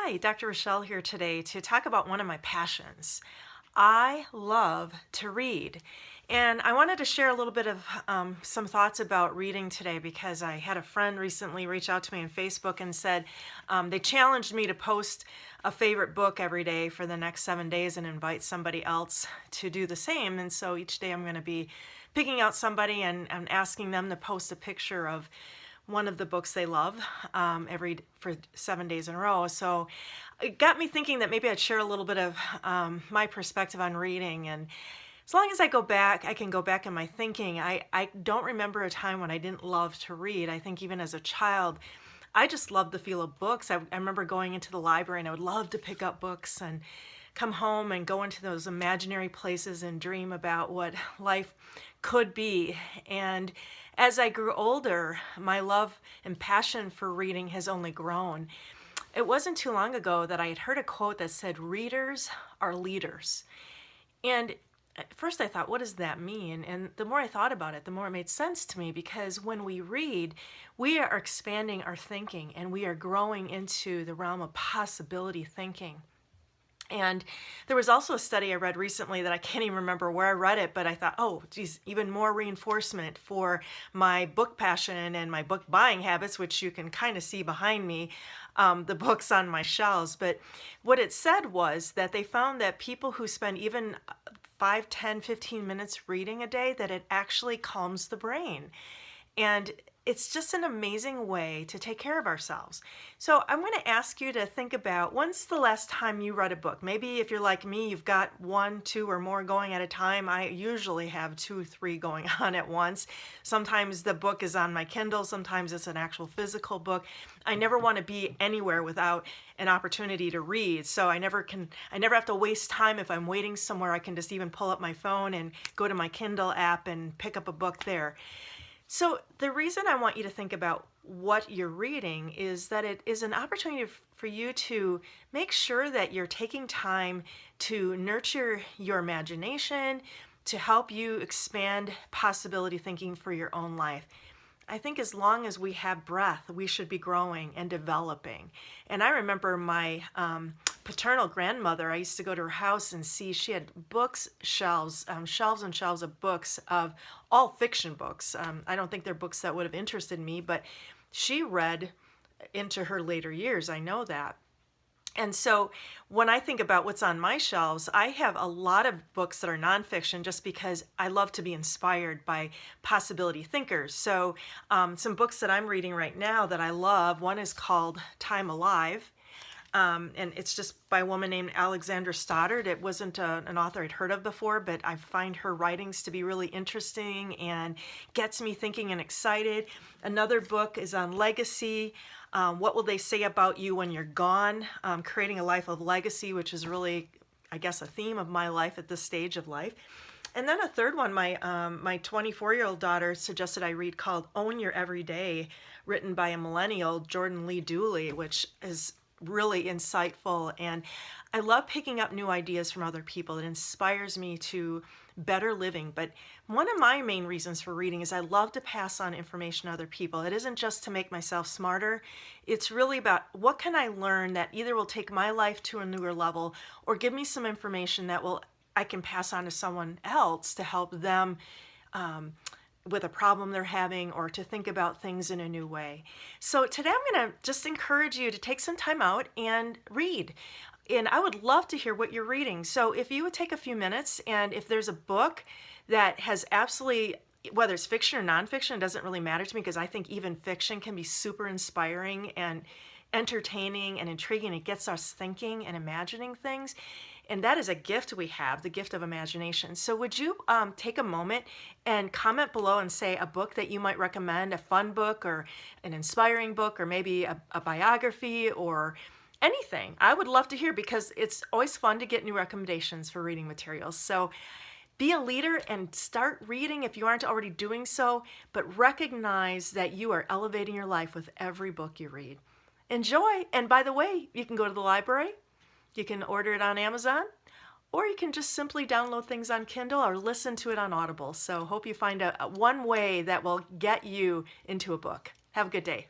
Hi, Dr. Rochelle here today to talk about one of my passions. I love to read. And I wanted to share a little bit of some thoughts about reading today because I had a friend recently reach out to me on Facebook and said they challenged me to post a favorite book every day for the next 7 days and invite somebody else to do the same. And so each day I'm going to be picking out somebody and asking them to post a picture of one of the books they love for 7 days in a row. So it got me thinking that maybe I'd share a little bit of my perspective on reading. And as long as I can go back in my thinking. I don't remember a time when I didn't love to read. I think even as a child, I just loved the feel of books. I remember going into the library and I would love to pick up books and come home and go into those imaginary places and dream about what life could be. And as I grew older, my love and passion for reading has only grown. It wasn't too long ago that I had heard a quote that said, "Readers are leaders." And at first I thought, what does that mean? And the more I thought about it, the more it made sense to me, because when we read, we are expanding our thinking and we are growing into the realm of possibility thinking. And there was also a study I read recently that I can't even remember where I read it, but I thought, oh, geez, even more reinforcement for my book passion and my book buying habits, which you can kind of see behind me, the books on my shelves. But what it said was that they found that people who spend even 5, 10, 15 minutes reading a day, that it actually calms the brain. And it's just an amazing way to take care of ourselves. So I'm going to ask you to think about, when's the last time you read a book? Maybe if you're like me, you've got 1, 2, or more going at a time. I usually have 2, 3 going on at once. Sometimes the book is on my Kindle. Sometimes it's an actual physical book. I never want to be anywhere without an opportunity to read. So I never have to waste time. If I'm waiting somewhere, I can just even pull up my phone and go to my Kindle app and pick up a book there. So the reason I want you to think about what you're reading is that it is an opportunity for you to make sure that you're taking time to nurture your imagination, to help you expand possibility thinking for your own life. I think as long as we have breath, we should be growing and developing. And I remember my paternal grandmother, I used to go to her house and see she had shelves and shelves of books, of all fiction books. I don't think they're books that would have interested me, but she read into her later years, I know that. And so when I think about what's on my shelves, I have a lot of books that are nonfiction just because I love to be inspired by possibility thinkers. So some books that I'm reading right now that I love, one is called Time Alive. And it's just by a woman named Alexandra Stoddard. It wasn't an author I'd heard of before, but I find her writings to be really interesting and gets me thinking and excited. Another book is on legacy. What will they say about you when you're gone? Creating a life of legacy, which is really, I guess, a theme of my life at this stage of life. And then a third one, my 24-year-old daughter suggested I read, called Own Your Everyday, written by a millennial, Jordan Lee Dooley, which is really insightful. And I love picking up new ideas from other people. It inspires me to better living. But one of my main reasons for reading is I love to pass on information to other people. It isn't just to make myself smarter. It's really about what can I learn that either will take my life to a newer level or give me some information that I can pass on to someone else to help them with a problem they're having, or to think about things in a new way. So today I'm going to just encourage you to take some time out and read. And I would love to hear what you're reading. So if you would take a few minutes, and if there's a book that has absolutely, whether it's fiction or nonfiction, it doesn't really matter to me, because I think even fiction can be super inspiring and entertaining and intriguing. It gets us thinking and imagining things. And that is a gift we have, the gift of imagination. So would you take a moment and comment below and say a book that you might recommend, a fun book or an inspiring book, or maybe a biography or anything. I would love to hear, because it's always fun to get new recommendations for reading materials. So be a leader and start reading if you aren't already doing so, but recognize that you are elevating your life with every book you read. Enjoy. And by the way, you can go to the library. You can order it on Amazon, or you can just simply download things on Kindle or listen to it on Audible. So hope you find one way that will get you into a book. Have a good day.